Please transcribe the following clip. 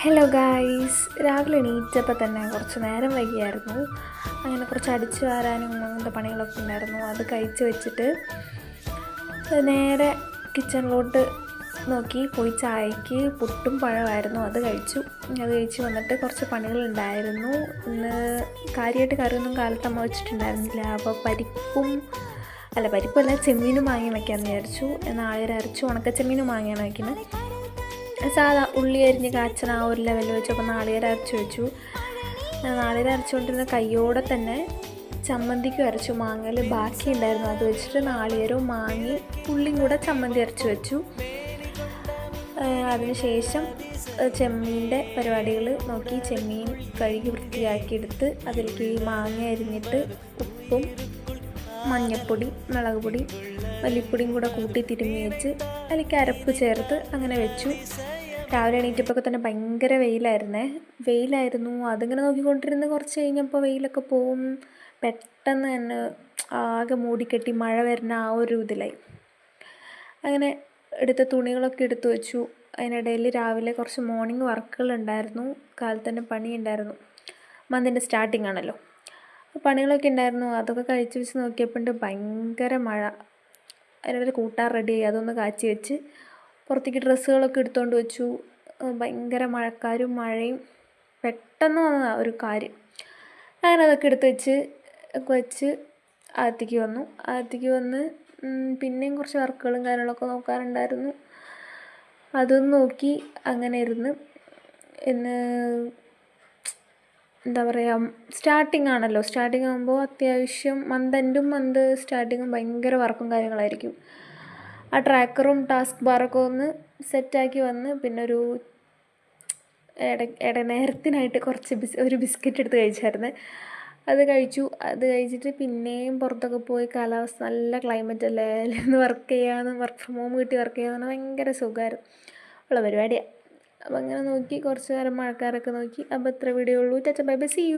Hello guys, രാവിലെ എണീറ്റപ്പോൾ തന്നെ കുറച്ച് നേരം വൈകിയായിരുന്നു. അങ്ങനെ കുറച്ച് അടിച്ചു വാരാനും അങ്ങനത്തെ പണികളൊക്കെ ഉണ്ടായിരുന്നു. അത് കഴിച്ച് വെച്ചിട്ട് നേരെ കിച്ചണിലോട്ട് നോക്കി പോയി. ചായക്ക് പുട്ടും പഴമായിരുന്നു, അത് കഴിച്ചു. അത് കഴിച്ച് വന്നിട്ട് കുറച്ച് പണികളുണ്ടായിരുന്നു. ഇന്ന് കാര്യമായിട്ട് കറിയൊന്നും കാലത്ത് അമ്മ വെച്ചിട്ടുണ്ടായിരുന്നില്ല. അപ്പോൾ പരിപ്പല്ല ചെമ്മീനും മാങ്ങയും വയ്ക്കാമെന്ന് വിചാരിച്ചു. നാളെ അരച്ചു ഉണക്കച്ചെമ്മീനും മാങ്ങയാണ് വയ്ക്കുന്നത്. സാധാ ഉള്ളി അരിഞ്ഞ് കാച്ചണ ആ ഒരു ലെവലിൽ വെച്ചപ്പോൾ നാളികേരം അരച്ച് വെച്ചു. നാളികേരം അരച്ചുകൊണ്ടിരുന്ന കയ്യോടെ തന്നെ ചമ്മന്തിക്ക് അരച്ചു. മാങ്ങയിൽ ബാക്കി ഉണ്ടായിരുന്നു, അത് വെച്ചിട്ട് നാളികേരവും മാങ്ങി ഉള്ളിയും കൂടെ ചമ്മന്തി അരച്ച് വെച്ചു. അതിനുശേഷം ചെമ്മീൻ്റെ പരിപാടികൾ നോക്കി. ചെമ്മീൻ കഴുകി വൃത്തിയാക്കിയെടുത്ത് അതിലേക്ക് മാങ്ങ അരിഞ്ഞിട്ട് ഉപ്പും മഞ്ഞൾപ്പൊടി, മുളക് പൊടി, മല്ലിപ്പൊടിയും കൂടെ കൂട്ടി തിരുമ്മി വെച്ച് അതിലേക്ക് അരപ്പ് ചേർത്ത് അങ്ങനെ വെച്ചു. രാവിലെ എണീറ്റപ്പോൾ തന്നെ ഭയങ്കര വെയിലായിരുന്നു. അതിങ്ങനെ നോക്കിക്കൊണ്ടിരുന്ന് കുറച്ച് കഴിഞ്ഞപ്പോൾ വെയിലൊക്കെ പോവും. പെട്ടെന്ന് തന്നെ ആകെ മൂടിക്കെട്ടി മഴ വരുന്ന ആ ഒരു ഇതിലായി. അങ്ങനെ എടുത്ത തുണികളൊക്കെ എടുത്തു വെച്ചു. അതിനിടയിൽ രാവിലെ കുറച്ച് മോർണിംഗ് വർക്കുകളുണ്ടായിരുന്നു. കാലത്ത് തന്നെ പണിയുണ്ടായിരുന്നു. മന്തിൻ്റെ സ്റ്റാർട്ടിങ് ആണല്ലോ, പണികളൊക്കെ ഉണ്ടായിരുന്നു. അതൊക്കെ കഴിച്ച് വെച്ച് നോക്കിയപ്പോൾ ഭയങ്കര മഴ. അതിനൊരു കൂട്ടാൻ റെഡിയായി. അതൊന്ന് കാച്ചി വെച്ച് പുറത്തേക്ക് ഡ്രസ്സുകളൊക്കെ എടുത്തുകൊണ്ട് വെച്ചു. ഭയങ്കര മഴക്കാരും മഴയും പെട്ടെന്ന് വന്ന ഒരു കാര്യം. അങ്ങനെ അതൊക്കെ എടുത്ത് വെച്ച് അകത്തേക്ക് വന്ന് പിന്നെയും കുറച്ച് വർക്കുകളും കാര്യങ്ങളൊക്കെ നോക്കാറുണ്ടായിരുന്നു. അതൊന്ന് നോക്കി അങ്ങനെ ഇരുന്ന് ഇന്ന് എന്താ പറയുക, സ്റ്റാർട്ടിങ് ആണല്ലോ. സ്റ്റാർട്ടിങ് ആകുമ്പോൾ അത്യാവശ്യം മന്ത് സ്റ്റാർട്ടിങ്ങും ഭയങ്കര വർക്കും കാര്യങ്ങളായിരിക്കും. ആ ട്രാക്കറും ടാസ്ക് ബാറൊക്കെ ഒന്ന് സെറ്റാക്കി വന്ന് പിന്നെ ഒരു നേരത്തിനായിട്ട് ഒരു ബിസ്ക്കറ്റ് എടുത്ത് കഴിച്ചായിരുന്നു. അത് കഴിച്ചിട്ട് പിന്നെയും പുറത്തൊക്കെ പോയി. കാലാവസ്ഥ നല്ല ക്ലൈമറ്റ് അല്ലേ, എന്ന് വർക്ക് ഫ്രം ഹോം കിട്ടി വർക്ക് ചെയ്യാമെന്ന് പറഞ്ഞാൽ ഭയങ്കര സുഖമായിരുന്നു ഉള്ള പരിപാടിയാണ്. അപ്പം അങ്ങനെ നോക്കി കുറച്ച് നേരം മഴക്കാരൊക്കെ നോക്കി. അപ്പോൾ ഇത്ര വീഡിയോ ഉള്ളൂ. Bye bye, see U.